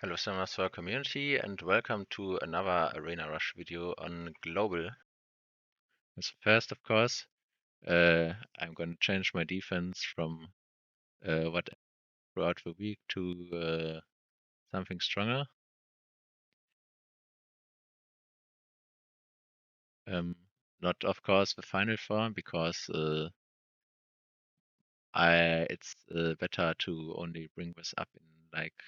Hello, Summers for community, and welcome to another Arena Rush video on global. So first, of course, I'm going to change my defense from what throughout the week to something stronger. Not, of course, the final form because it's better to only bring this up in like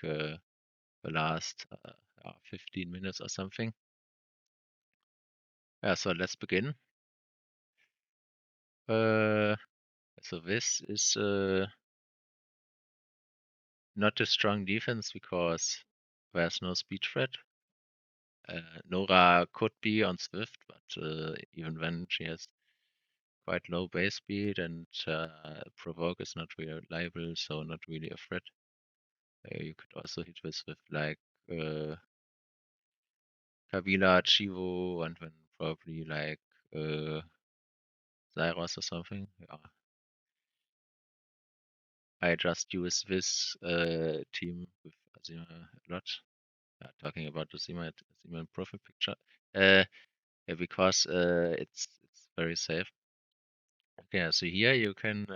the last 15 minutes or something. Yeah, so let's begin. So this is not a strong defense because there's no speed threat. Nora could be on Swift, but even then she has quite low base speed and provoke is not reliable, so not really a threat. You could also hit this with like Kabila, Chivo, and then probably like Zyros or something. Yeah. I just use this team with Azima a lot. Talking about Azima profile picture. Yeah, because it's very safe. Okay, so here you can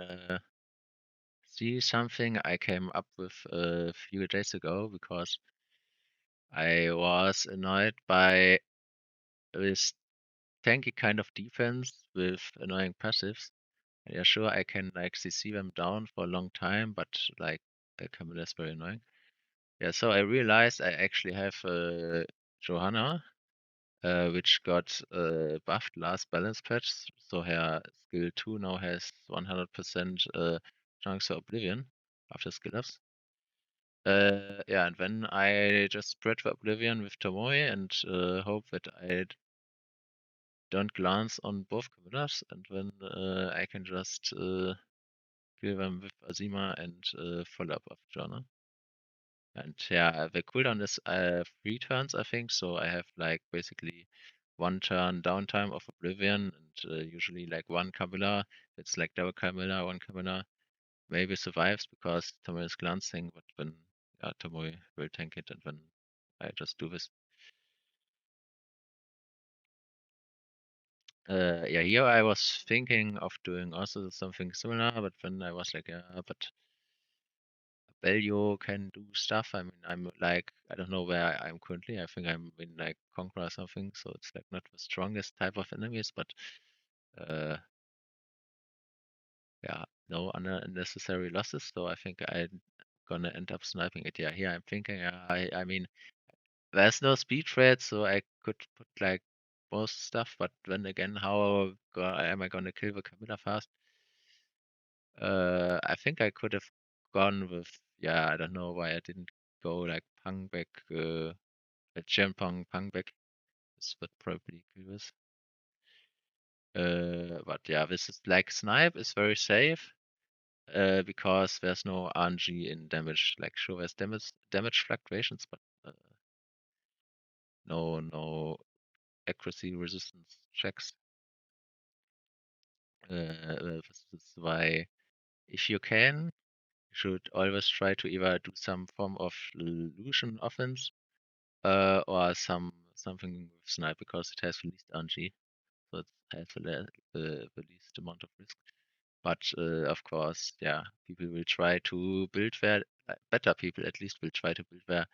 see something I came up with a few days ago because I was annoyed by this tanky kind of defense with annoying passives. And yeah, sure, I can like CC them down for a long time, but like Camilla is very annoying. Yeah, so I realized I actually have Johanna, which got buffed last balance patch, so her skill 2 now has 100% chance for Oblivion after skill ups. Yeah, and then I just spread the Oblivion with Tomoe and hope that I don't glance on both Camillas, and then I can just kill them with Azima and follow up of Johanna. And yeah, the cooldown is 3 turns, I think. So I have like basically 1 turn downtime of Oblivion, and usually like one Camilla. It's like double Camilla, one Camilla. Maybe survives because Tomoe is glancing, but then Tomoe will tank it, and then I just do this. Yeah, here I was thinking of doing also something similar, but then I was like, yeah, but Belio can do stuff. I mean, I'm like, I don't know where I'm currently. I think I'm in like Conqueror or something, so it's like not the strongest type of enemies, but uh, yeah, no unnecessary losses. So I think I'm gonna end up sniping it. Yeah, here I'm thinking, I mean, there's no speed threat, so I could put like most stuff, but then again, how am I gonna kill the Camilla fast? I think I could have gone with, yeah, I don't know why I didn't go like Pang back, a Champong Pang back. This would probably kill this. But yeah, this is like Snipe is very safe, because there's no RNG in damage. Like sure, there's damage fluctuations, but no accuracy resistance checks. This is why if you can, you should always try to either do some form of illusion offense or something with Snipe because it has the least RNG, so it has the least amount of risk. But of course, yeah, people will try to build their better people at least will try to build their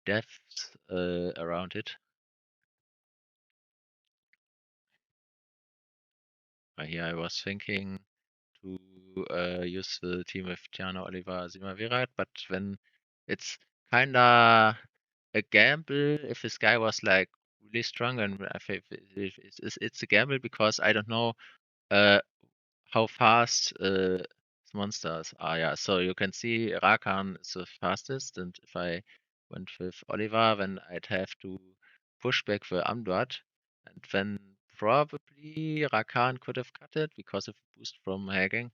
deaths around it. Here I was thinking to use the team with Tiana, Oliver, Sima, Virat, but then it's kinda a gamble if this guy was like really strong, and I think it's a gamble because I don't know how fast monsters are. Yeah, so you can see Rakan is the fastest, and if I went with Oliver, then I'd have to push back the Amduat, and then probably Rakan could have cut it because of the boost from hacking.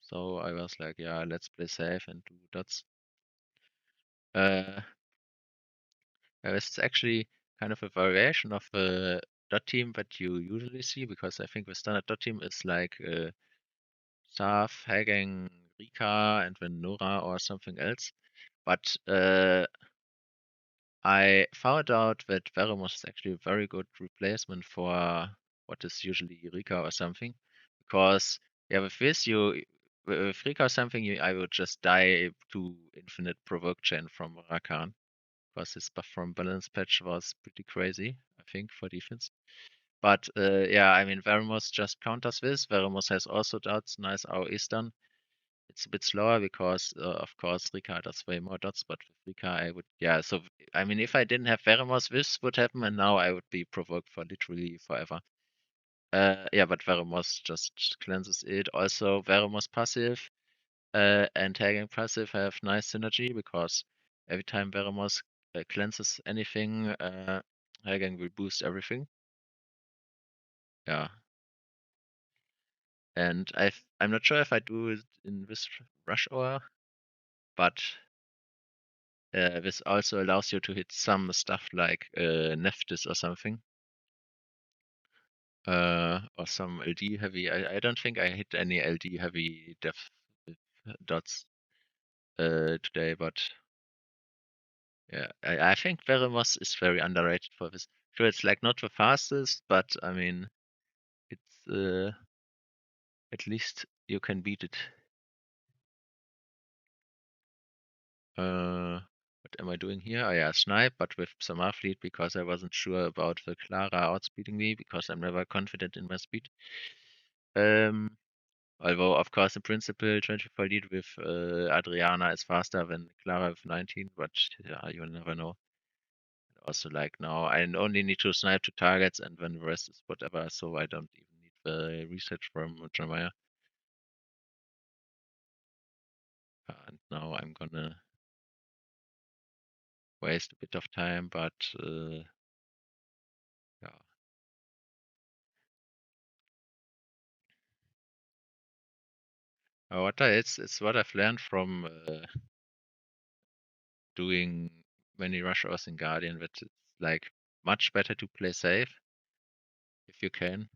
So I was like, yeah, let's play safe and do dots. Uh, this is actually kind of a variation of the dot team that you usually see because I think the standard dot team is like Staff, Hagen, Rika, and then Nora or something else. But I found out that Veromos is actually a very good replacement for what is usually Rika or something. Because yeah, with this with Rika or something, I would just die to infinite provoke chain from Rakan. Because his buff from balance patch was pretty crazy, I think, for defense. But yeah, I mean, Veromos just counters this. Veromos has also dots, nice AoE stun. It's a bit slower because, of course, Rika does way more dots, but with Rika, I would, yeah, so, I mean, if I didn't have Veromos, this would happen, and now I would be provoked for literally forever. Yeah, but Veromos just cleanses it. Also, Veromos passive and tagging passive have nice synergy because every time Veromos cleanses anything, tagging will boost everything. Yeah. And I'm not sure if I do it in this rush hour, but this also allows you to hit some stuff like Nephthys or something. Or some LD heavy. I don't think I hit any LD heavy def dots today, but yeah, I think Veromos is very underrated for this. Sure, it's like not the fastest, but I mean, it's at least you can beat it. What am I doing here? Oh yeah, snipe, but with some fleet because I wasn't sure about the Clara outspeeding me because I'm never confident in my speed. Although of course in principle 24 lead with Adriana is faster than Clara with 19, but yeah, you never know. Also like now I only need to snipe two targets and then the rest is whatever, so I don't even need the research from Jeremiah. And now I'm gonna waste a bit of time, but yeah. It's what I've learned from doing many rush hours in Guardian, that it's like much better to play safe if you can,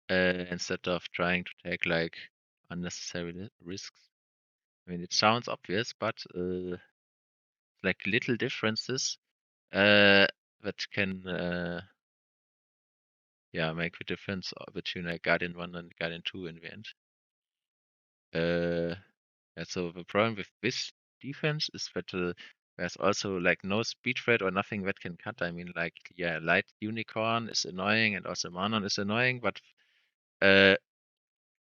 instead of trying to take like unnecessary risks. I mean, it sounds obvious, but like little differences that can yeah make the difference between like Guardian 1 and Guardian 2 in the end. Yeah, so the problem with this defense is that there's also like no speed threat or nothing that can cut. I mean, like, yeah, light unicorn is annoying and also Manon is annoying, but uh,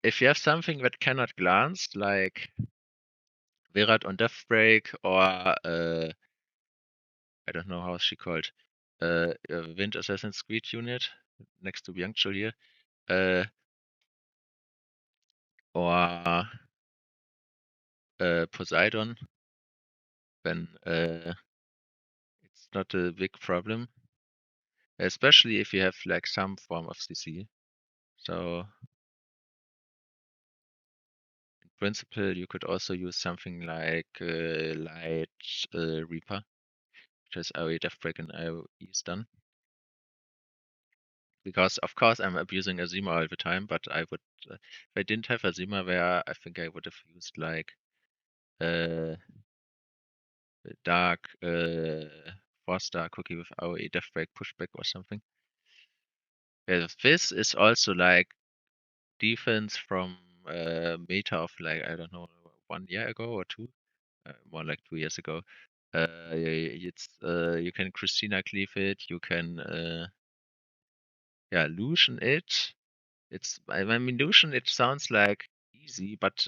if you have something that cannot glance, like Virat on Deathbreak or I don't know how she called, Wind Assassin's Creed unit next to Byungchul here, or Poseidon, then it's not a big problem. Especially if you have like some form of CC. So in principle, you could also use something like Light Reaper, which has AoE Deathbreak and AoE Stun. Because of course I'm abusing Azima all the time, but I would, if I didn't have Azima there, I think I would have used like Dark 4-star cookie with AoE Deathbreak pushback or something. Yeah, this is also like defense from meta of like, I don't know, 1 year ago or 2, more like 2 years ago. It's you can Christina cleave it, you can yeah, Lucian it. I mean Lucian it sounds like easy, but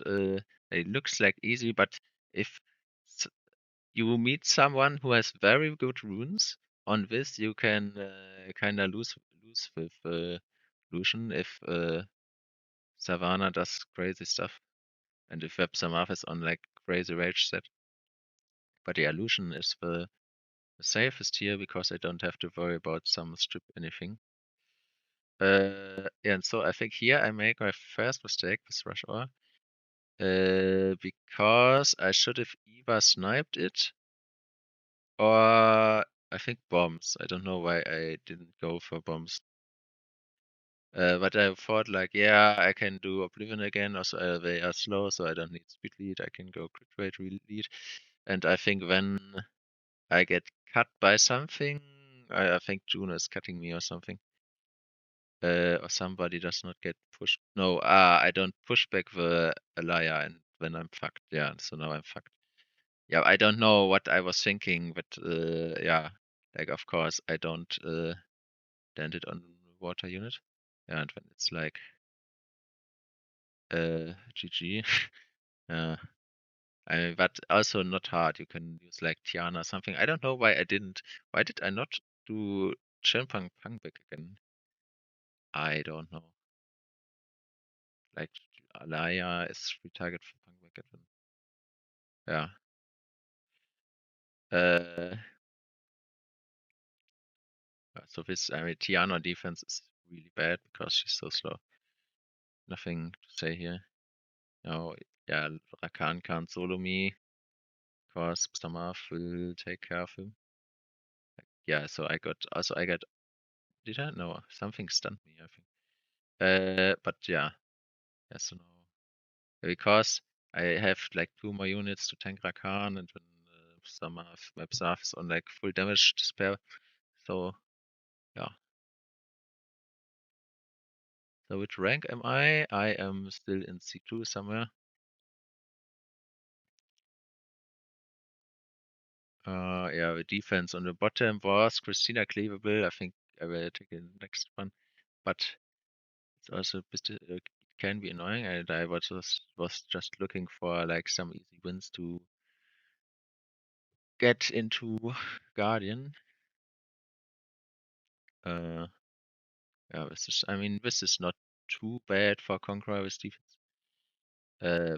it looks like easy, but if you meet someone who has very good runes on this, you can kind of lose with Lucian if Savannah does crazy stuff. And if Web Samaf is on like crazy rage set. But the illusion is the safest here because I don't have to worry about some strip anything. Yeah, and so I think here I make my first mistake with Rush Hour. Because I should have either sniped it or I think bombs. I don't know why I didn't go for bombs. But I thought like, yeah, I can do Oblivion again. Also, they are slow, so I don't need speed lead. I can go crit rate lead. And I think when I get cut by something. I think Juno is cutting me or something. Or somebody does not get pushed. No, I don't push back the Alaya and then I'm fucked. Yeah, so now I'm fucked. Yeah, I don't know what I was thinking, but yeah, like of course I don't land it on water unit. Yeah, and when it's like GG. Yeah. But also not hard. You can use like Tiana or something. I don't know why I didn't. Why did I not do Chenpang Pangback again? I don't know. Like Alaya is free target for Pangback again. Yeah. So this, I mean, Tiana defense is really bad because she's so slow. Nothing to say here. No, yeah, Rakan can't solo me because Samaf will take care of him. Yeah, so I got, did I? No, something stunned me, I think. But yeah, yes or no. Because I have like 2 more units to tank Rakan and when Samaf, Mapsaf is on like full damage to spare. So yeah. So which rank am I? I am still in C2 somewhere. Yeah, the defense on the bottom was Christina cleavable. I think I will take the next one. But it's also it can be annoying and I was just looking for like some easy wins to get into Guardian. Yeah, I mean, this is not too bad for Conqueror with defense.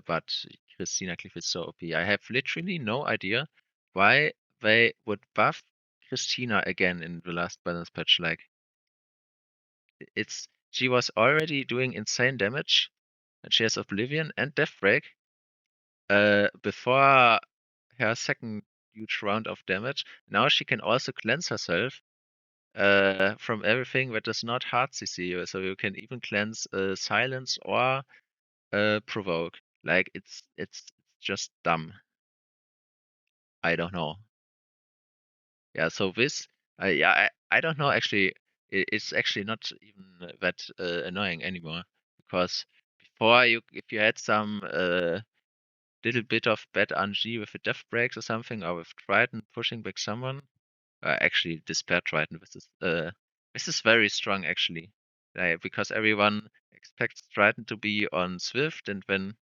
But Christina Cliff is so OP. I have literally no idea why they would buff Christina again in the last balance patch. Like, she was already doing insane damage, and she has Oblivion and Deathbreak. Before her second huge round of damage, now she can also cleanse herself from everything that is not hard CC. So you can even cleanse silence or provoke. Like it's just dumb. I don't know. Yeah, so this yeah, I don't know actually. It's actually not even that annoying anymore because before if you had some little bit of bad RNG with the death breaks or something or with Triton pushing back someone, actually Despair Triton, this is very strong actually. Because everyone expects Triton to be on Swift and when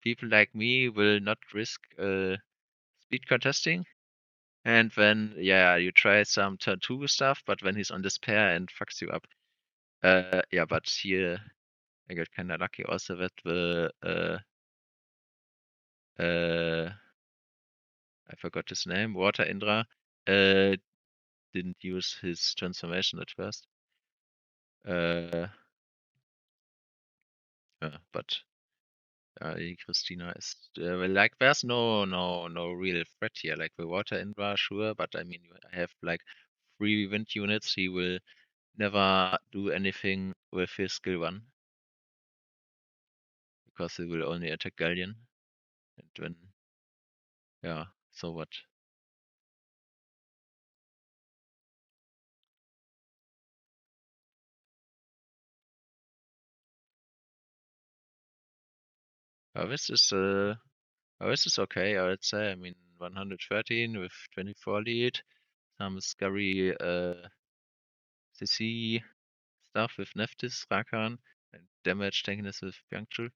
people like me will not risk speed contesting. And then, yeah, you try some turn 2 stuff, but when he's on Despair and fucks you up. Yeah, but here I got kinda lucky also that uh, I forgot his name, Water Indra, didn't use his transformation at first. But Christina is like there's no real threat here. Like the Water Indra, sure, but I mean I have like 3 wind units. He will never do anything with his skill 1 because he will only attack Galleon. And when yeah, so what? This is okay, I would say. I mean 113 with 24 lead, some scary CC stuff with Nephthys, Rakan, and damage tankiness with Byungchul.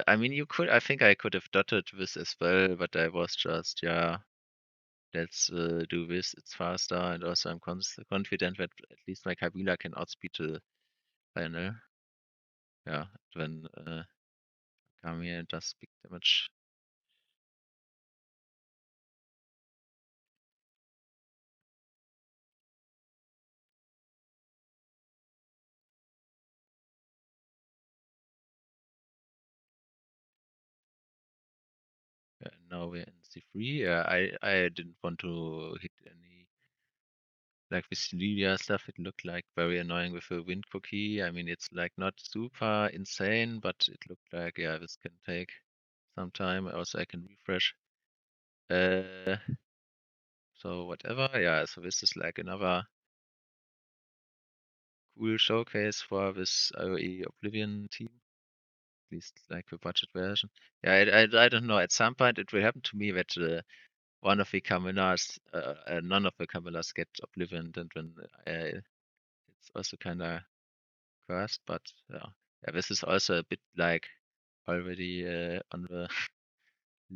I mean, I think I could have dotted this as well, but I was just, yeah, let's do this, it's faster, and also I'm confident that at least my Kabila can outspeed the final. Yeah, when come here and does big damage. Now we're in C3. I didn't want to hit any like with Lilia stuff. It looked like very annoying with a wind cookie. I mean, it's like not super insane, but it looked like yeah, this can take some time. Also, I can refresh. So So whatever, yeah. So this is like another cool showcase for this IoE Oblivion team, at least like the budget version. Yeah, I don't know. At some point, it will happen to me that one of the Camillas, none of the Camillas get Oblivion, and then it's also kind of cursed. But yeah, this is also a bit like already on the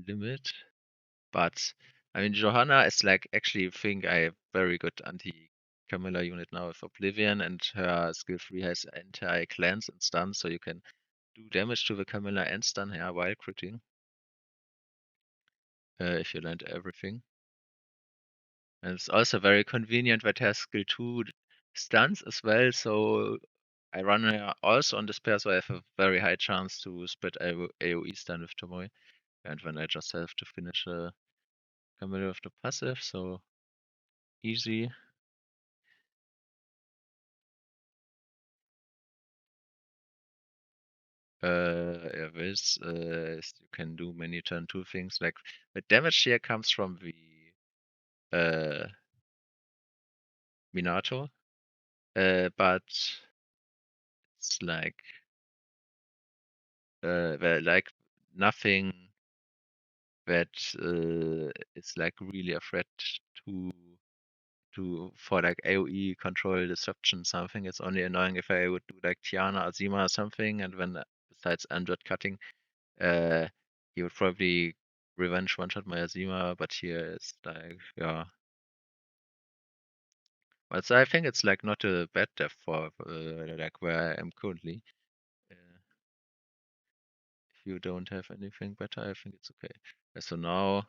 limit. But I mean, Johanna is like actually think I have very good anti-Camilla unit now with Oblivion, and her skill 3 has anti-cleanse and stun, so you can do damage to the Camilla and stun her while critting if you land everything. And it's also very convenient that her skill 2 stuns as well, so I run her also on despair, so I have a very high chance to spread AoE stun with Tomoe, and then I just have to finish Camilla with the passive, so easy. Yeah, this you can do many turn 2 things. Like the damage here comes from the Minato, but it's like nothing that is like really a threat to for like AoE control disruption something. It's only annoying if I would do like Tiana, Azima or something, and then besides Android cutting, uh, he would probably revenge one shot my Azima, but here it's like yeah. But so I think it's like not a bad depth for like where I am currently. If you don't have anything better, I think it's okay. So now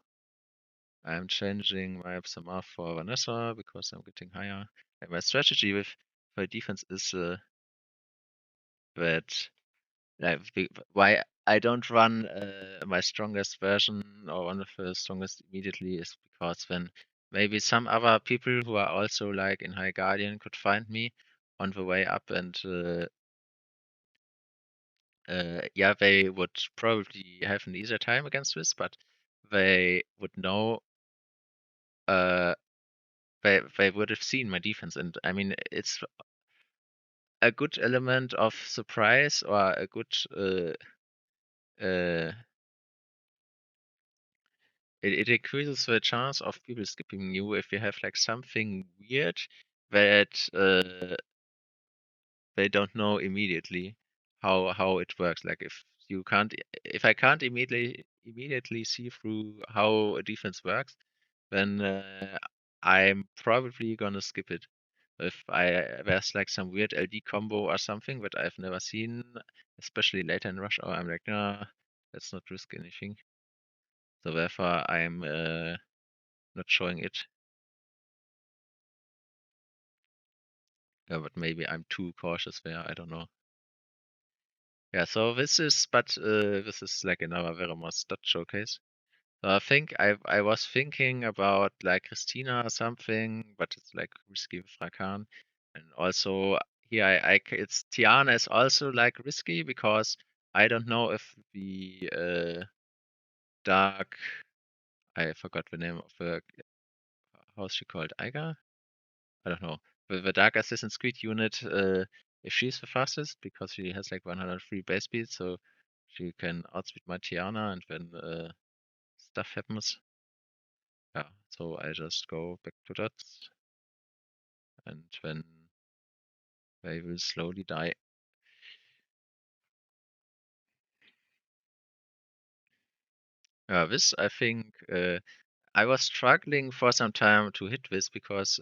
I'm changing my SMR for Vanessa because I'm getting higher. And my strategy with my defense is that like why I don't run my strongest version or one of the strongest immediately is because then maybe some other people who are also like in High Guardian could find me on the way up, and yeah, they would probably have an easier time against this, but they would know uh they would have seen my defense, and I mean it's a good element of surprise or a good uh it increases the chance of people skipping you if you have like something weird that they don't know immediately how it works. Like if I can't immediately see through how a defense works, then I'm probably gonna skip it. If there's like some weird LD combo or something that I've never seen, especially later in rush hour, I'm like, nah, let's not risk anything. So therefore, I'm not showing it. Yeah, but maybe I'm too cautious there. I don't know. Yeah, so this is like another Veromos stat showcase. So I think I was thinking about like Christina or something, but it's like risky with Rakan. And also here it's Tiana is also like risky because I don't know if the dark I forgot the name of the how's she called? Eiger? I don't know. The dark Assassin's Creed unit, if she's the fastest because she has like 103 base speed, so she can outspeed my Tiana, and when stuff happens, yeah, so I just go back to that, and then they will slowly die. This I think I was struggling for some time to hit this because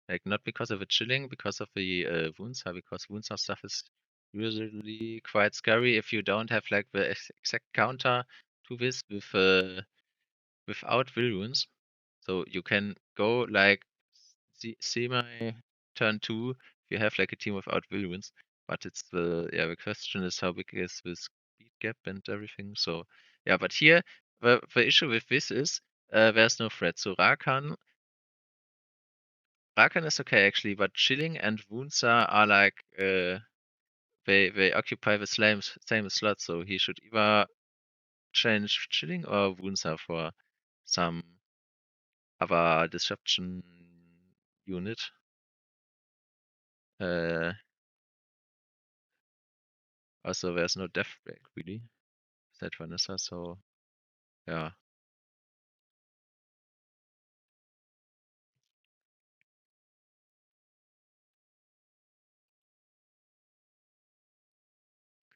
like not because of the chilling, because of the Woundsar, because Woundsar stuff is usually quite scary if you don't have like the exact counter to this without will wounds. So you can go like see my turn 2 if you have like a team without will wounds, but it's the question is how big is the speed gap and everything. So yeah, but here the issue with this is there's no threat. So Rakan is okay actually, but chilling and Woundsar are like they occupy the same slot, so he should either change chilling or Woundsar for some other disruption unit. Also, there's no death break really. Said Vanessa, so yeah.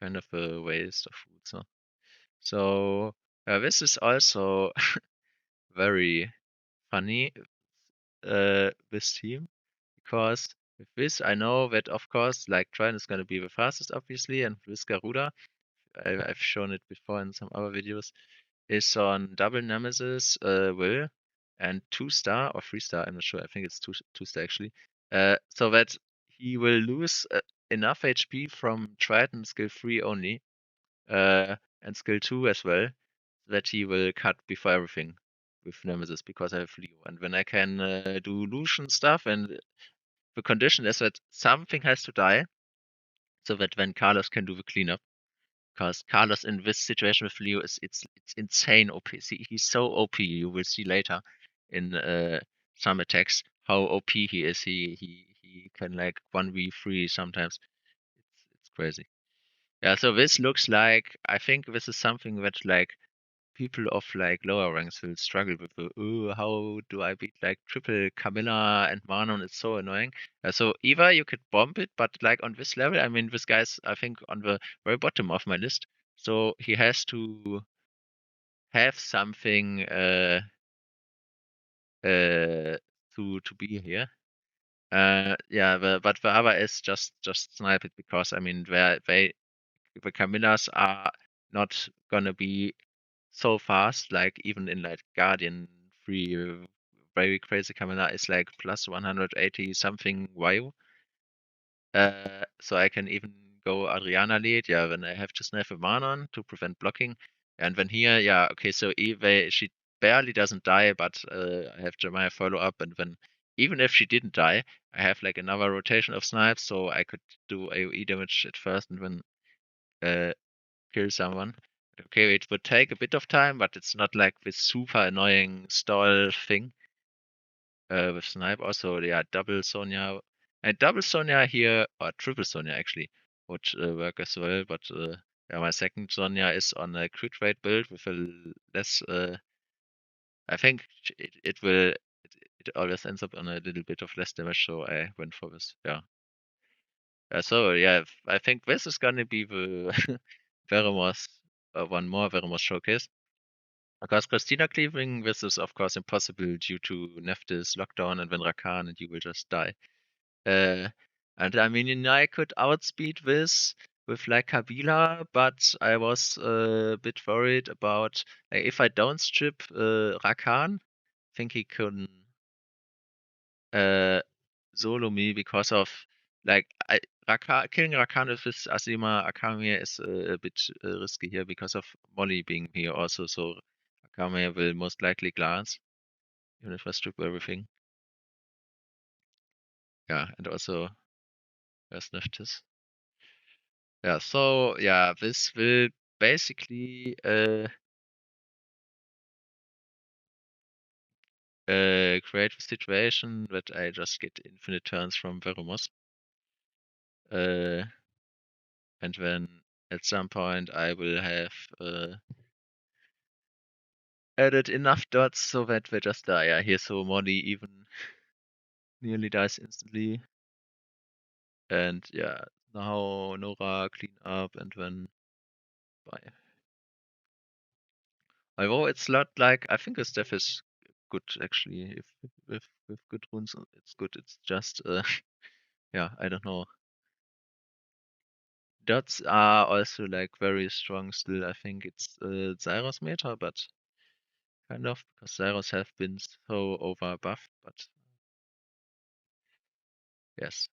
Kind of a waste of food. So this is also very funny, this team, because with this I know that of course like Trine is gonna be the fastest obviously, and with Garuda, I've shown it before in some other videos, is on double Nemesis, Will, and 2-star or 3-star, I'm not sure, I think it's 2-star actually, so that he will lose enough HP from Triton skill 3 only, and skill 2 as well, that he will cut before everything with Nemesis because I have Leo. And when I can do Lucian stuff, and the condition is that something has to die, so that when Carlos can do the cleanup. Because Carlos in this situation with Leo is it's insane OP. See, he's so OP. You will see later in some attacks how OP he is. He can like 1v3 sometimes. It's crazy. Yeah, so this looks like, I think this is something that like people of like lower ranks will struggle with. How do I beat like triple Camilla and Manon? It's so annoying. So either you could bomb it, but like on this level, I mean, this guy's I think on the very bottom of my list, so he has to have something to be here. Yeah, but the other is just snipe it because I mean the Camillas are not gonna be so fast, like even in like Guardian 3, very crazy Camilla is like plus 180 something WoW. So I can even go Adriana lead, yeah, when I have to snipe a Manon to prevent blocking. And then here, yeah, okay, so she barely doesn't die, but I have Jeremiah follow up, and then even if she didn't die, I have like another rotation of snipes, so I could do AoE damage at first and then kill someone. Okay, it would take a bit of time, but it's not like this super annoying stall thing with snipe. Also, yeah, double Sonya and double Sonya here, or triple Sonya actually, would work as well. But yeah, my second Sonya is on a crit rate build with a less. I think it will. It always ends up on a little bit of less damage, so I went for this. Yeah. So yeah, I think this is gonna be the Veromos, one more Veromos showcase. Because Christina cleaving, this is of course impossible due to Nephthys lockdown and then Rakan and you will just die. Uh, and I mean, I could outspeed this with like Kabila, but I was a bit worried about like, if I don't strip Rakan, I think he can uh, solo me because of like killing Rakan with this Asima Akame is a bit risky here because of Molly being here also. So Akame will most likely glance even if I strip everything. Yeah, and also there's Neftis. Yeah, so yeah, this will basically create a situation that I just get infinite turns from Veromos. And then at some point I will have added enough dots so that they just die. Yeah, here so Molly even nearly dies instantly. And yeah, now Nora clean up and then bye. Although it's not like I think his death is good actually. If with good runes, it's good. It's just yeah, I don't know. Dots are also like very strong still. I think it's Zyros meta, but kind of because Zyros have been so over buffed. But yes,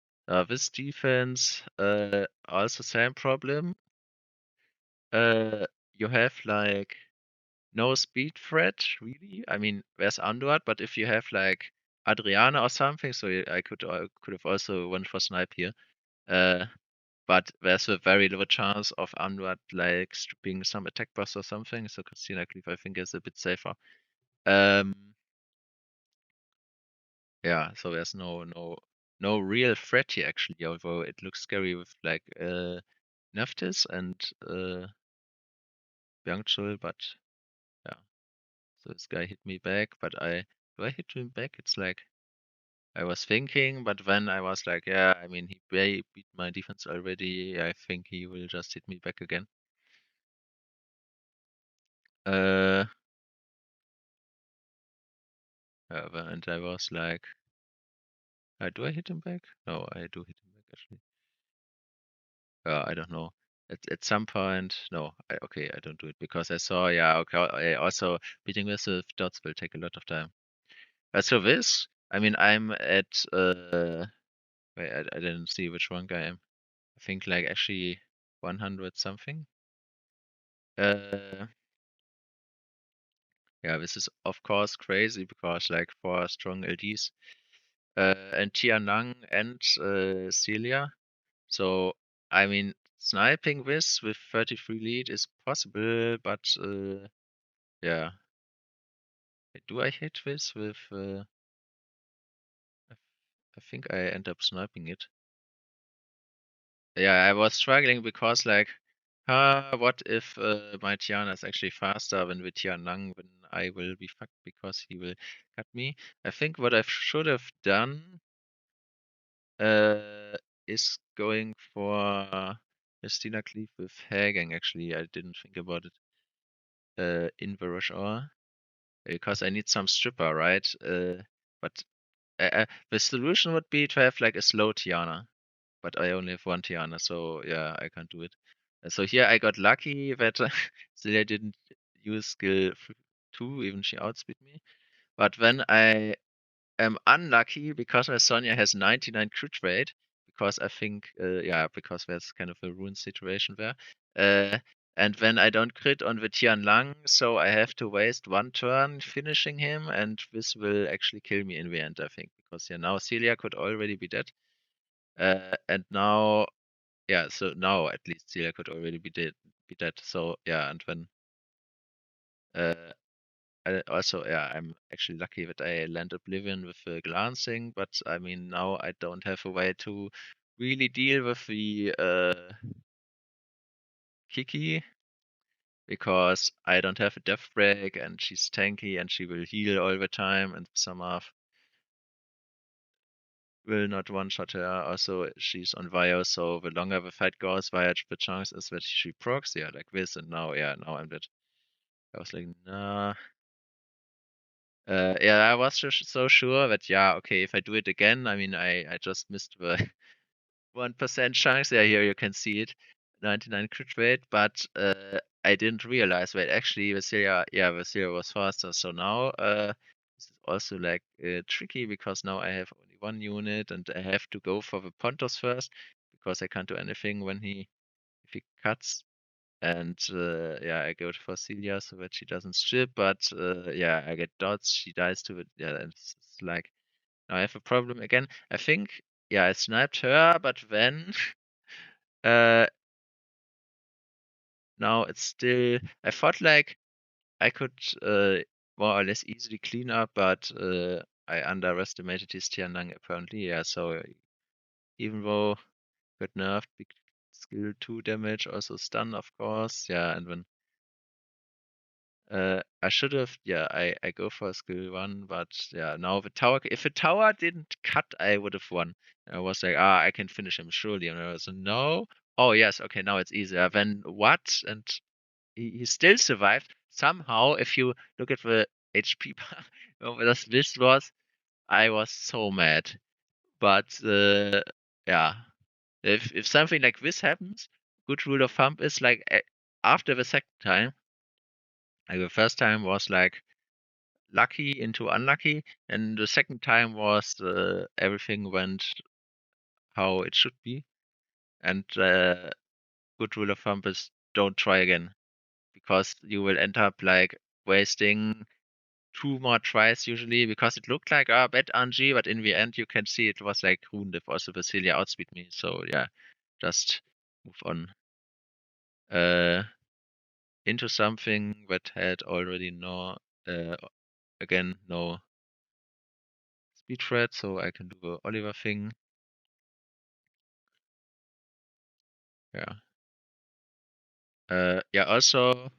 this defense also same problem. You have like no speed threat, really. I mean, there's Underworld, but if you have like Adriana or something, so I could have also went for snipe here. But there's a very low chance of Underworld like stripping some attack buffs or something. So Christina Cleave, I think, is a bit safer. Um, Yeah, so there's no real threat here actually, although it looks scary with like Neftis and Byungchul, but yeah. So this guy hit me back, but do I hit him back? It's like I was thinking, but then I was like, yeah, I mean, he beat my defense already. I think he will just hit me back again. Uh, and I was like, do I hit him back? No, I do hit him back actually. I don't know. At some point, no. Okay, I don't do it because I saw, yeah, okay. I also beating this with dots will take a lot of time. So this, I mean, I'm at wait, I didn't see which rank I am. I think like actually 100 something. Uh, yeah, this is of course crazy because like 4 strong LDs, and Tianang and Celia. So I mean, sniping this with 33 lead is possible, but yeah, do I hit this with? I think I end up sniping it. Yeah, I was struggling because like, what if my Tiana is actually faster than the Tianang? Then I will be fucked because he will cut me. I think what I should have done uh, is going for Christina cleave with Hagang. Actually, I didn't think about it in the rush hour because I need some stripper, right? But the solution would be to have like a slow Tiana. But I only have one Tiana, so yeah, I can't do it. So here I got lucky that Celia didn't use skill 2, even she outspeed me. But then I am unlucky because my Sonya has 99 crit rate, because I think, yeah, because there's kind of a rune situation there. Uh, and then I don't crit on the Tian Lang, so I have to waste 1 turn finishing him, and this will actually kill me in the end, I think, because yeah, now Celia could already be dead. And now yeah, so now at least Celia could already be dead. So yeah, and then uh, I also yeah, I'm actually lucky that I land Oblivion with the glancing, but I mean now I don't have a way to really deal with the Kiki because I don't have a death break and she's tanky and she will heal all the time and Samaf will not one-shot her. Also, she's on Vio, so the longer the fight goes, the chance is that she procs, yeah, like this, and now, yeah, now I'm dead. I was like, nah. Yeah, I was so sure that, yeah, okay, if I do it again, I mean, I just missed the 1% chance. Yeah, here you can see it, 99 crit rate, but I didn't realize that actually Vasilia, yeah, Vasilia was faster. So now this is also like tricky because now I have only 1 unit and I have to go for the Pontos first because I can't do anything when if he cuts. And yeah, I go for Celia so that she doesn't strip, but yeah, I get dots. She dies to it. Yeah, and it's like now I have a problem again. I think yeah, I sniped her, but then uh now it's still. I thought like I could more or less easily clean up, but I underestimated his Tianlang apparently. Yeah, so even though got nerfed, big skill 2 damage, also stun of course. Yeah, and then I should have, yeah, I go for skill 1, but yeah, now the tower, if the tower didn't cut, I would have won. I was like, I can finish him surely. And I was like, no. Oh, yes, okay, now it's easier. Then what? And he still survived. Somehow, if you look at the HP bar, this was, I was so mad. But yeah, if something like this happens, good rule of thumb is like after the second time, like the first time was like lucky into unlucky, and the second time was everything went how it should be. And good rule of thumb is don't try again because you will end up like wasting 2 more tries usually because it looked like bad RNG, but in the end you can see it was like ruined if also Basilia outspeed me. So yeah, just move on into something that had already no again no speed threat, so I can do the Oliver thing. Yeah. Yeah. Also,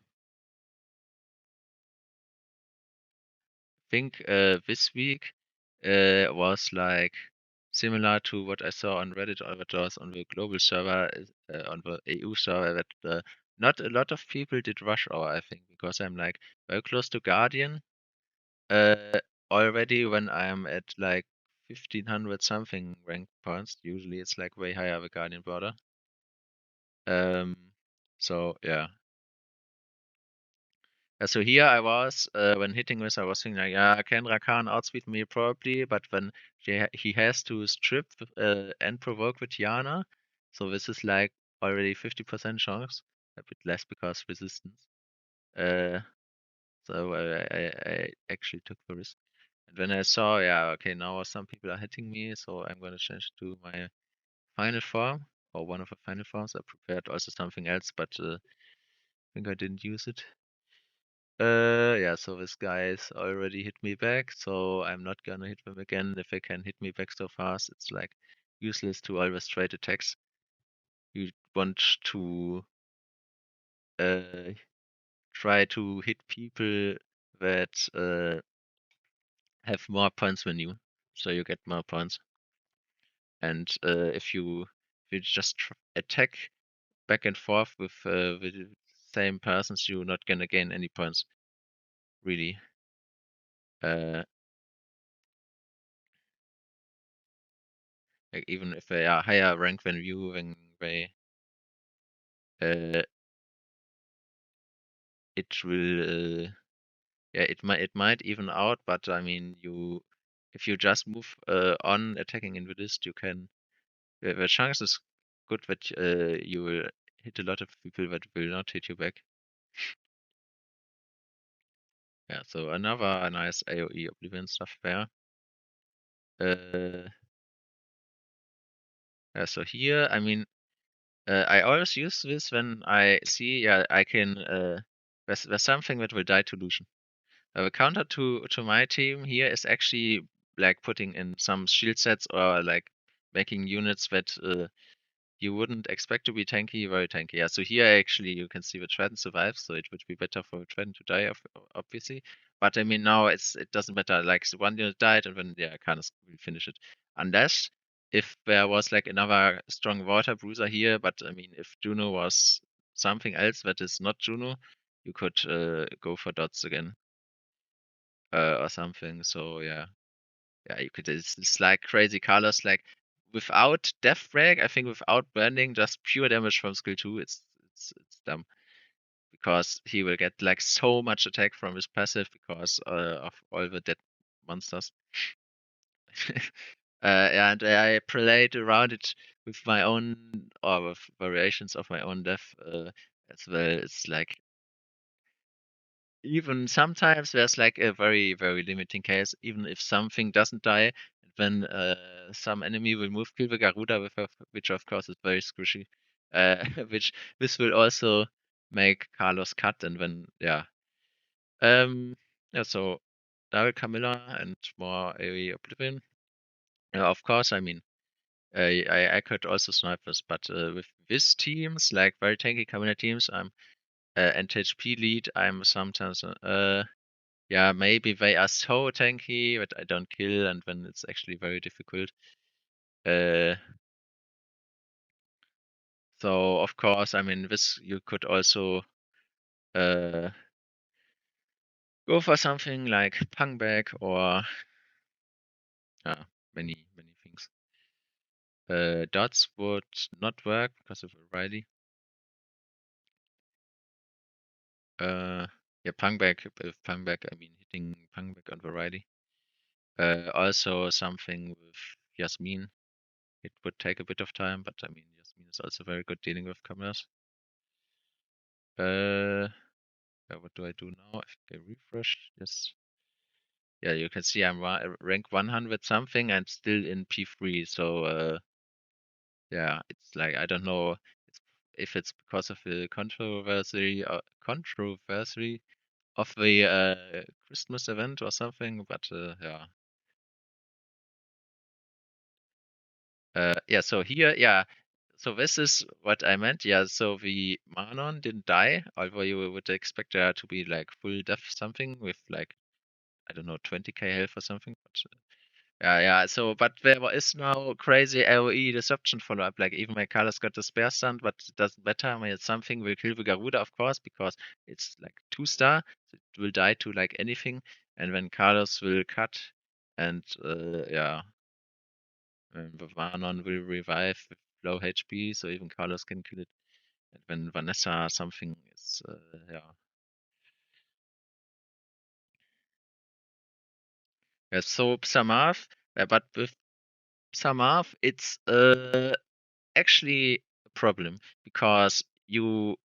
think this week was like similar to what I saw on Reddit or what was on the global server, on the EU server, that not a lot of people did rush hour, I think, because I'm like very close to Guardian uh, already when I'm at like 1500 something rank points. Usually it's like way higher the Guardian border. Um, so yeah. So here I was, when hitting this, I was thinking like, yeah, can Rakan outspeed me probably, but when he has to strip and provoke with Yana, so this is like already 50% chance, a bit less because resistance. Uh, so I actually took the risk. And when I saw, yeah, okay, now some people are hitting me, so I'm gonna change to my final form or one of the final forms. I prepared also something else, but I think I didn't use it. Yeah, so this guys already hit me back, so I'm not gonna hit them again. If they can hit me back so fast, it's like useless to always straight attacks. You want to uh, try to hit people that have more points than you, so you get more points. And if you just attack back and forth with the same persons, you're not gonna gain any points, really. Uh, like even if they are higher rank than you, then uh, it will yeah, it might even out, but I mean if you just move on attacking in the list, you can the chance is good that you will hit a lot of people that will not hit you back. Yeah, so another nice AoE Oblivion stuff there. Uh, yeah, so here, I mean, I always use this when I see, yeah, I can, there's something that will die to Lucian. The counter to my team here is actually like putting in some shield sets or like making units that you wouldn't expect to be tanky, very tanky. Yeah, so here actually you can see the Trident survives, so it would be better for the Trident to die, obviously. But I mean now it doesn't matter. Like so one unit died and then yeah, I can't really finish it. Unless if there was like another strong water bruiser here, but I mean if Juno was something else that is not Juno, you could go for dots again or something. So yeah, yeah, you could. It's like crazy colors. Like without Death Break, I think without burning, just pure damage from skill 2, it's dumb because he will get like so much attack from his passive because of all the dead monsters. And I played around it with my own or with variations of my own death as well. It's like even sometimes there's like a very, very limiting case. Even if something doesn't die, then some enemy will move kill the Garuda, which of course is very squishy. Which this will also make Carlos cut, and then yeah, yeah. So Daryl Camilla and more AoE Oblivion. Of course, I mean, I could also snipe this, but with these teams, like very tanky Camilla teams, I'm NTHP lead. I'm sometimes yeah, maybe they are so tanky that I don't kill, and then it's actually very difficult. Uh, so of course, I mean, this you could also uh, go for something like Pungback or many things. Dots would not work because of Riley. Yeah, Pungback. With Pungback, I mean hitting Pungback on the Riley. Also something with Yasmin. It would take a bit of time, but I mean Yasmin is also very good dealing with cameras. Uh, yeah, what do I do now? I think I refresh. Yes. Yeah, you can see I'm rank 100 something and still in P3. So yeah, it's like I don't know if it's because of the controversy of the Christmas event or something, but yeah. Yeah, so here, yeah. So this is what I meant. Yeah, so the Manon didn't die, although you would expect her to be like full death something with like, I don't know, 20k health or something. But yeah, yeah. So, but there is now crazy AoE disruption follow-up. Like even my Carlos got the spare stunt, but it doesn't matter. I mean, it's something will kill the Garuda, of course, because it's like 2-star. So it will die to like anything, and then Carlos will cut, and yeah, and the Vanon will revive with low HP, so even Carlos can kill it. And when Vanessa something is, yeah. Yeah, so Psamath, but with Psamath, it's actually a problem because the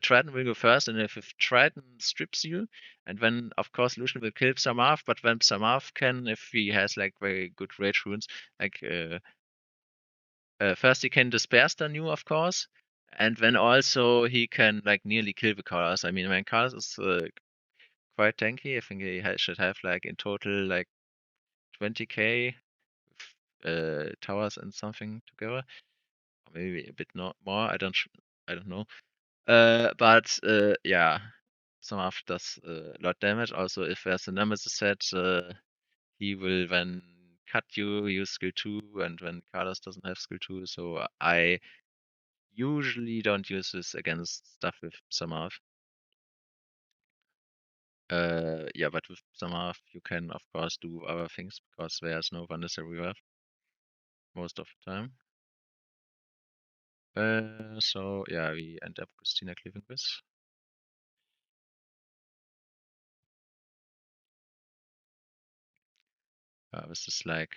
Triton will go first, and if Triton strips you, and then of course Lucian will kill Psamath, but when Psamath can, if he has like very good rage runes, like first he can despair stun you, of course, and then also he can like nearly kill the Carlos. I mean, when Carlos is quite tanky, I think he should have like in total like 20k towers and something together, or maybe a bit more. I don't know. But yeah, Samath does a lot damage. Also, if there's a Nemesis set, he will then cut you, use skill 2, and when Carlos doesn't have skill 2, so I usually don't use this against stuff with Samath. Yeah, but with Samath you can of course do other things because there's no Vanessa revive most of the time. So yeah, we end up Christina cleaving this. This is like,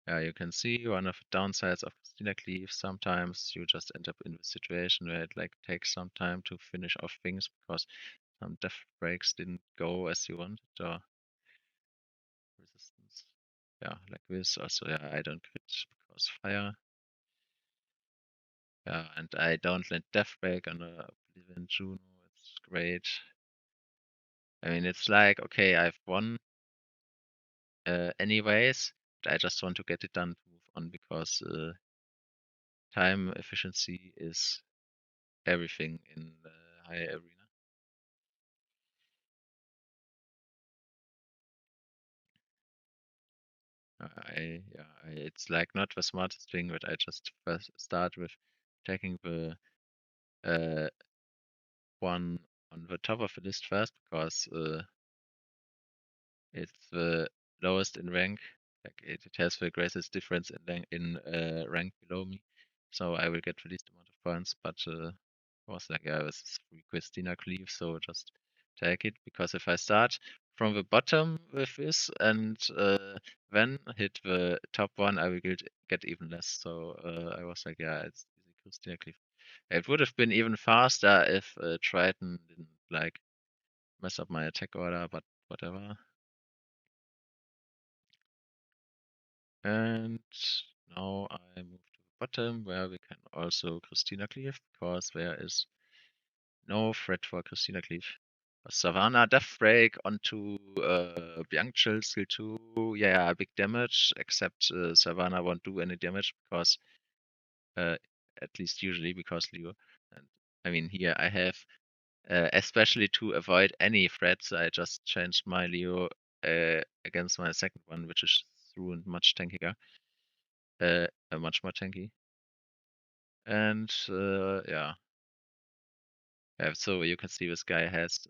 yeah, you can see one of the downsides of Christina cleave. Sometimes you just end up in the situation where it like takes some time to finish off things because some death breaks didn't go as you wanted or resistance. Yeah, like this. Also, yeah, I don't crit because fire. Yeah, and I don't let death break on a Oblivion Juno. It's great. I mean, it's like, okay, I've won anyways, but I just want to get it done to move on because time efficiency is everything in the high arena. It's like not the smartest thing, but I just first start with taking the uh, one on the top of the list first because it's the lowest in rank. Like it has the greatest difference in rank below me, so I will get the least amount of points. But I was like, yeah, this is free Christina cleave, so just take it because if I start from the bottom with this and then hit the top one, I will get even less. So I was like, yeah, it's easy Christina cleave. It would have been even faster if Triton didn't like mess up my attack order, but whatever. And now I move to the bottom where we can also Christina cleave because there is no threat for Christina cleave. Savannah Death Break onto Bianchel skill 2. Yeah, big damage, except Savannah won't do any damage because, uh, at least usually, because Leo. And I mean, here I have, especially to avoid any threats, I just changed my Leo against my second one, which is through and much tankier. Much more tanky. And yeah. Yeah, so you can see this guy has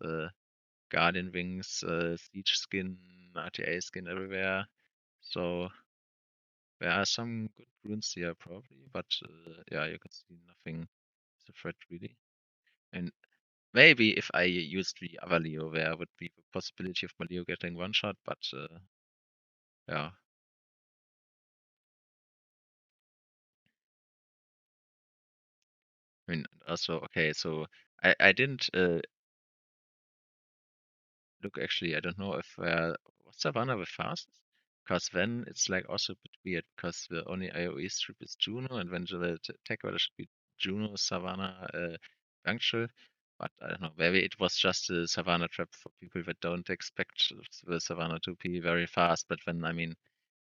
Guardian Wings, Siege skin, RTA skin everywhere. So there are some good runes here probably, but yeah, you can see nothing is a threat really. And maybe if I used the other Leo, there would be the possibility of my Leo getting one shot, but yeah. I mean, also, okay, so I didn't look actually, I don't know if was Savannah the fastest? Because then it's like also a bit weird because the only AoE strip is Juno, and then the tech order should be Juno, Savannah, Punctual. But I don't know, maybe it was just a Savannah trap for people that don't expect the Savannah to be very fast. But then, I mean,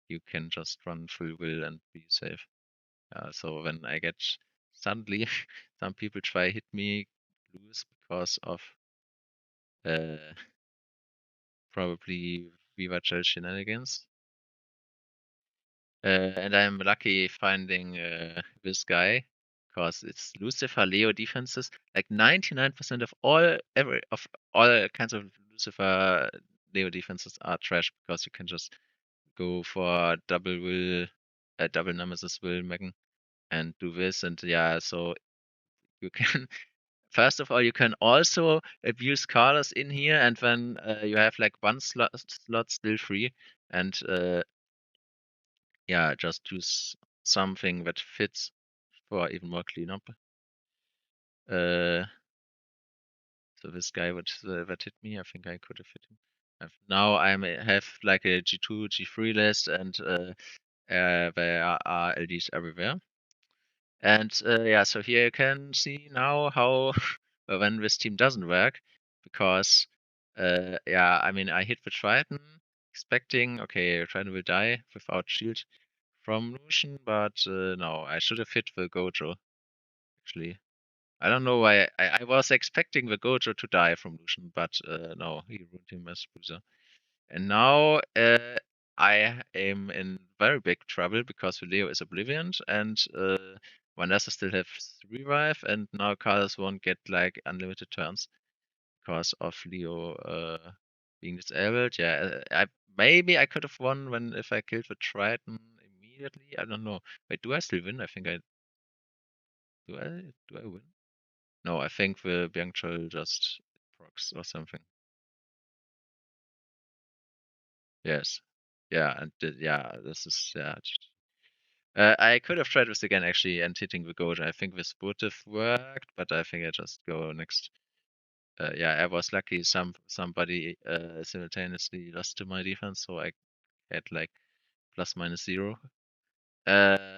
you can just run full will and be safe. So when I get suddenly some people try hit me, lose because of probably Viva Gel shenanigans. And I'm lucky finding this guy because it's Lucifer Leo defenses. Like 99% of all kinds of Lucifer Leo defenses are trash because you can just go for double Nemesis will Megan and do this. And yeah, so you can first of all you can also abuse colors in here, and then you have like one slot still free, and yeah, just use something that fits for even more cleanup. So this guy that hit me, I think I could have hit him. Now I have like a G2, G3 list, and there are LDs everywhere. And yeah, so here you can see now how when this team doesn't work, because yeah, I mean I hit the Triton, expecting okay, Triton will die without shield from Lucian, but no, I should have hit the Gojo actually. I don't know why I was expecting the Gojo to die from Lucian, but no, he ruined him as Bruiser. And now I am in very big trouble because Leo is Oblivion and Vanessa still has revive, and now Carlos won't get like unlimited turns because of Leo being disabled. Yeah, maybe I could have won when if I killed the Triton immediately. I don't know. Wait, do I still win? I think I do. I win? No, I think the Bianchol just procs or something. Yes. Yeah, and yeah, this is yeah. I could have tried this again actually and hitting the Gojo. I think this would have worked, but I think I just go next. Yeah, I was lucky. Somebody simultaneously lost to my defense, so I had like ±0. Yeah.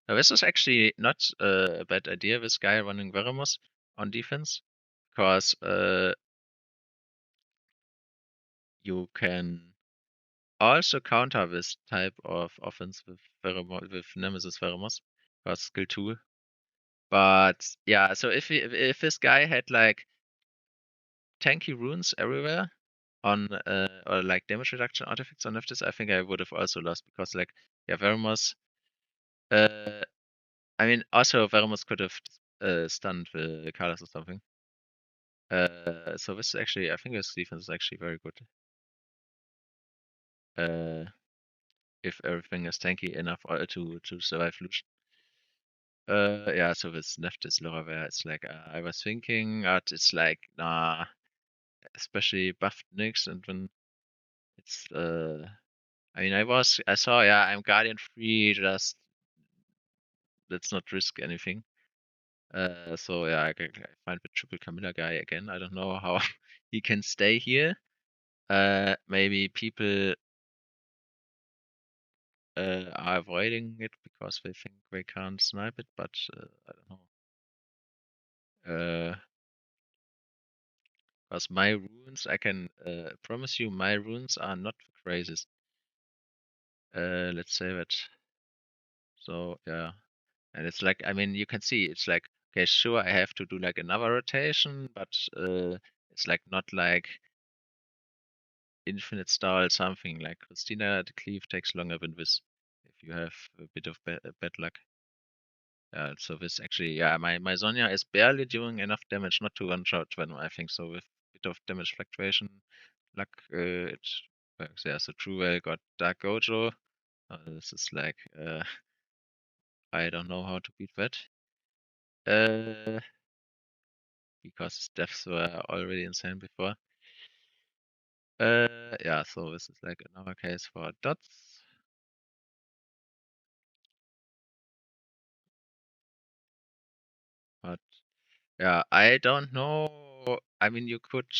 Now this is actually not a bad idea. This guy running Veromos on defense, because you can also counter this type of offense with with Nemesis Veromos, because skill 2. But yeah, so if this guy had like tanky runes everywhere on or like damage reduction artifacts on Neftis, I think I would have also lost, because like yeah, Veromos I mean also Veromos could have stunned the Carlos or something. So this is actually I think this defense is actually very good. If everything is tanky enough to survive Lucian. Yeah, so this Neftis Lorbeer, it's like I was thinking, but it's like nah, especially buffed Nyx, and when it's I mean I saw yeah, I'm Guardian free, just let's not risk anything. So yeah, I find the triple Camilla guy again. I don't know how he can stay here. Maybe people are avoiding it because they think they can't snipe it, but I don't know. Because my runes, I can promise you, my runes are not the craziest. Let's say that. So yeah, and it's like I mean you can see it's like okay, sure I have to do like another rotation, but it's like not like infinite style something like Christina. The cleave takes longer than this if you have a bit of bad luck. So this actually, yeah, my Sonya is barely doing enough damage not to one-shot Venom, I think. So with a bit of damage fluctuation, luck, it works. Yeah, so Truewell got Dark Gojo. This is like, I don't know how to beat that. Because his deaths were already insane before. Yeah, so this is like another case for Dots. But yeah, I don't know. I mean, you could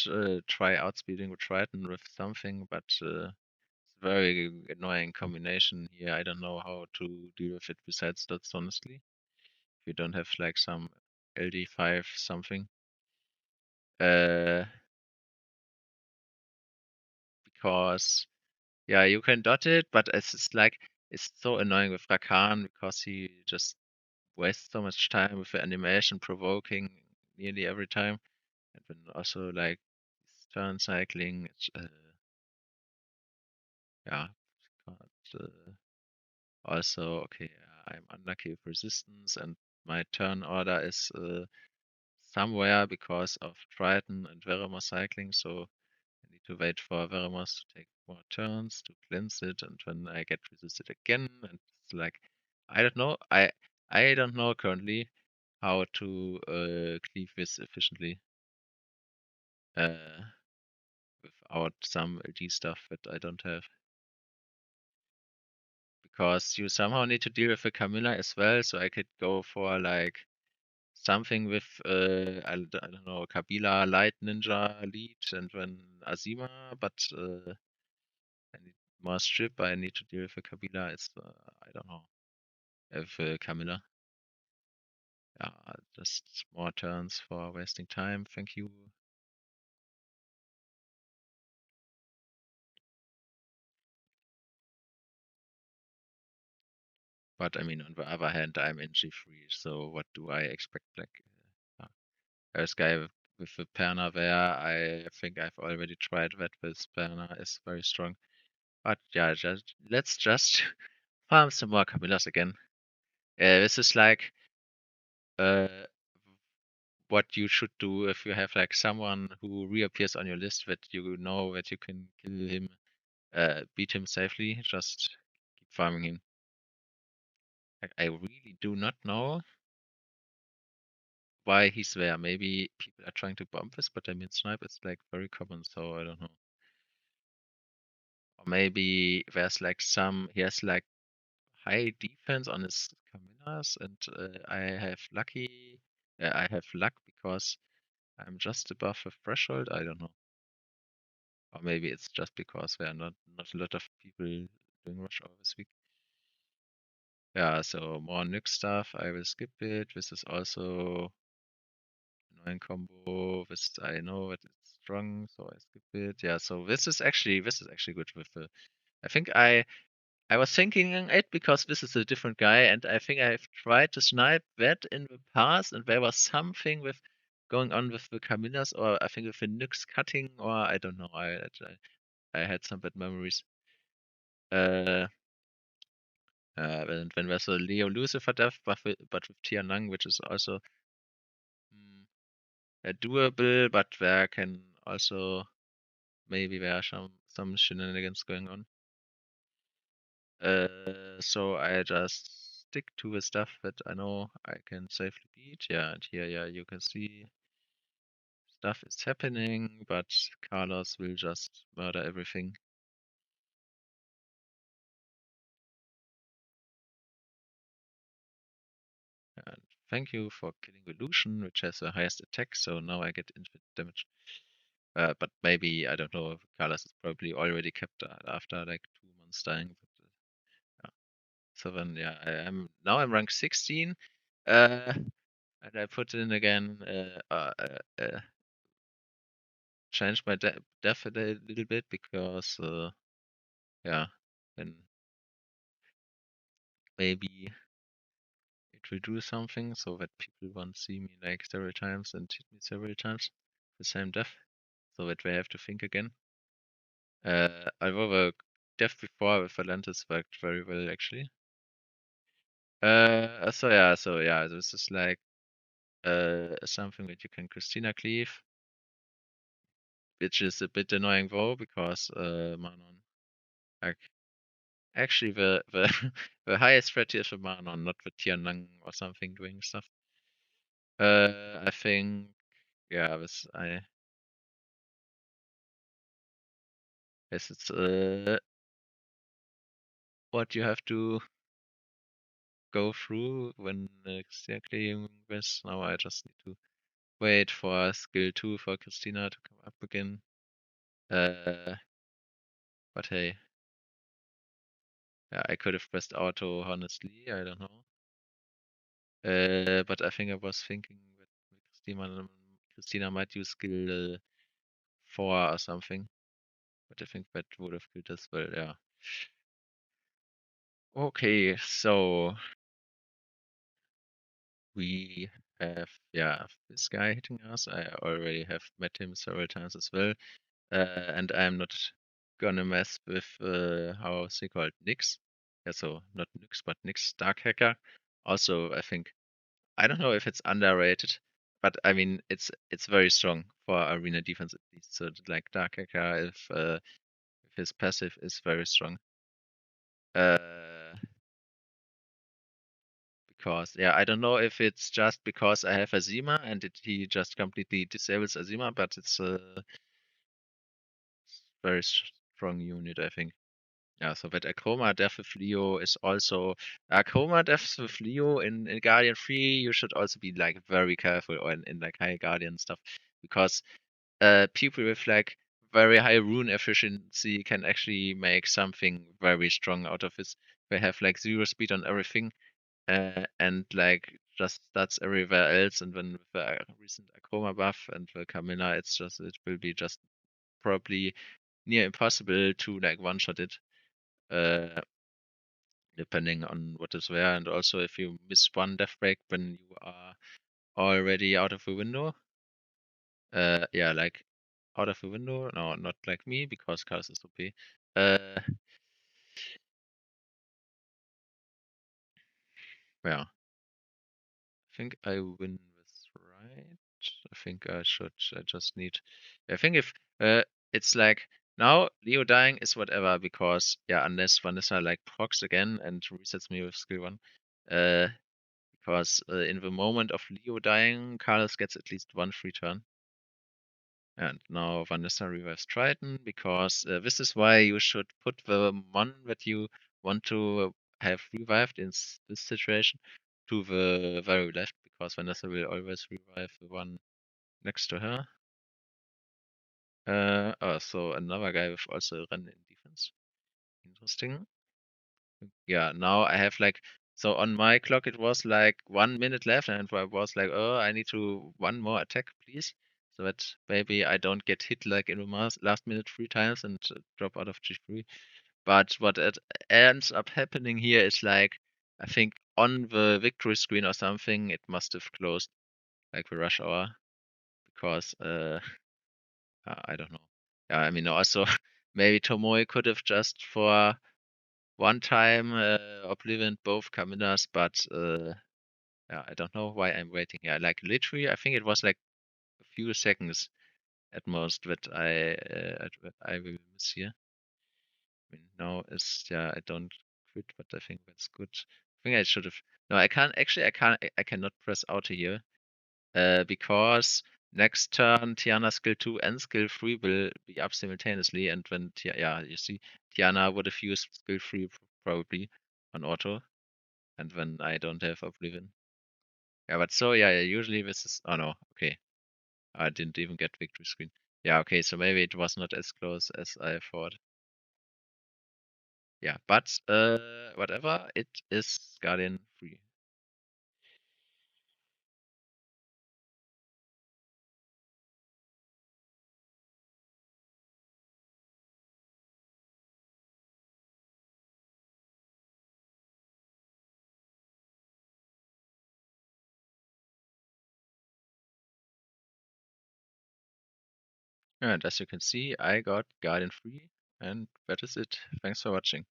try outspeeding with Triton with something, but it's a very annoying combination here. I don't know how to deal with it besides Dots, honestly. If you don't have like some LD5 something. Because Yeah, you can dot it, but it's like it's so annoying with Rakan because he just wastes so much time with the animation provoking nearly every time. And then also like turn cycling, it's yeah, but, also okay, I'm unlucky with resistance and my turn order is somewhere because of Triton and Veromos cycling, so I need to wait for Veromos to take more turns to cleanse it, and when I get resisted again, and it's like I don't know. I don't know currently how to cleave this efficiently uh, without some LD stuff that I don't have. Because you somehow need to deal with the Camilla as well, so I could go for like something with I don't know, Kabila Light Ninja lead and then Azima, but I need more strip. I need to deal with the Kabila. It's I don't know. With Camilla, yeah, just more turns for wasting time. Thank you. But I mean, on the other hand, I'm in G3, so what do I expect? Like, this guy with the Perna there, I think I've already tried that with Perna is very strong. But yeah, let's just farm some more Camillas again. This is like uh, what you should do if you have like someone who reappears on your list that you know that you can kill him, beat him safely. Just keep farming him. Like, I really do not know why he's there. Maybe people are trying to bomb this, but I mean, snipe is like very common, so I don't know. Or maybe there's like he has like high defense on his Camillas, and I have luck because I'm just above the threshold. I don't know. Or maybe it's just because there are not a lot of people doing rush hour this week. Yeah, so more nuke stuff. I will skip it. This is also annoying combo. This I know that it's strong, so I skip it. Yeah, so this is actually good with the. I think I was thinking it because this is a different guy, and I think I've tried to snipe that in the past, and there was something with going on with the Camillas, or I think with the nukes cutting, or I don't know. I had some bad memories. Uh, when there's a Leo Lucifer death, but with Tianang, which is also doable, but there can also maybe there are some shenanigans going on. So I just stick to the stuff that I know I can safely beat. Yeah, and here, yeah, you can see stuff is happening, but Carlos will just murder everything. And thank you for killing the Lucian, which has the highest attack, so now I get infinite damage. But maybe, I don't know, Carlos is probably already kept after like 2 months dying. But, yeah. So then, yeah, I'm rank 16. Uh, and I put in again change my def a little bit because yeah, then maybe it will do something so that people won't see me like several times and hit me several times the same def, so that they have to think again. Although the def before with Atlantis worked very well actually. So yeah, this is like something that you can Christina cleave, which is a bit annoying though because Manon like actually the the highest threat here is the Manon, not the Tianang or something doing stuff. I think yeah, this is what you have to go through when clearing this. Now I just need to wait for skill 2 for Christina to come up again. Uh, but hey, yeah, I could have pressed auto, honestly, I don't know. But I think I was thinking that Christina might use skill 4 or something. But I think that would have killed as well, yeah. Okay, so we have, yeah, this guy hitting us. I already have met him several times as well. And I'm not gonna mess with, how's he called? Nyx? Yeah, so not Nyx, but Nyx Dark Hacker. Also, I think, I don't know if it's underrated, but I mean, it's very strong for arena defense at least. So like Dark Hacker, if his passive is very strong. Uh, because yeah, I don't know if it's just because I have Azima and he just completely disables Azima, but it's a very strong unit, I think. Yeah, so that Akoma Death with Leo is also Akoma Death with Leo in Guardian 3, you should also be like very careful or in like high Guardian stuff because people with like very high rune efficiency can actually make something very strong out of this. They have like zero speed on everything and like just stats everywhere else, and then with the recent Akoma buff and the Kamina, it will be just probably near impossible to like one shot it. Uh, Depending on what is where, and also if you miss one death break when you are already out of the window. Yeah, like out of the window. No, not like me because Chaos is OP. Yeah, I think I win this, right? I think I should. I just need. I think if it's like now Leo dying is whatever because yeah, unless Vanessa like procs again and resets me with skill one. Because in the moment of Leo dying, Carlos gets at least one free turn. And now Vanessa revives Triton, because this is why you should put the mon that you want to have revived in this situation to the very left, because Vanessa will always revive the one next to her. Oh, so another guy with also Ren in defense. Interesting. Yeah, now I have like, so on my clock it was like 1 minute left, and I was like, oh, I need to one more attack, please, so that maybe I don't get hit like in the last minute 3 times and drop out of G3. But what it ends up happening here is like, I think on the victory screen or something, it must have closed like the rush hour because I don't know. Yeah, I mean also maybe Tomoe could have just for one time Oblivion both Kaminas, but yeah, I don't know why I'm waiting here. Like literally, I think it was like a few seconds at most that I will miss here. I mean, now is yeah, I don't quit, but I think that's good. I think I should have. No, I can't actually. I cannot press auto here because next turn Tiana skill 2 and skill 3 will be up simultaneously, and when yeah, you see, Tiana would have used skill 3 probably on auto, and when I don't have Oblivion. Yeah, but so yeah, usually this is. Oh no, okay, I didn't even get victory screen. Yeah, okay, so maybe it was not as close as I thought. Yeah, but whatever, it is Guardian free. And as you can see, I got Guardian free, and that is it. Thanks for watching.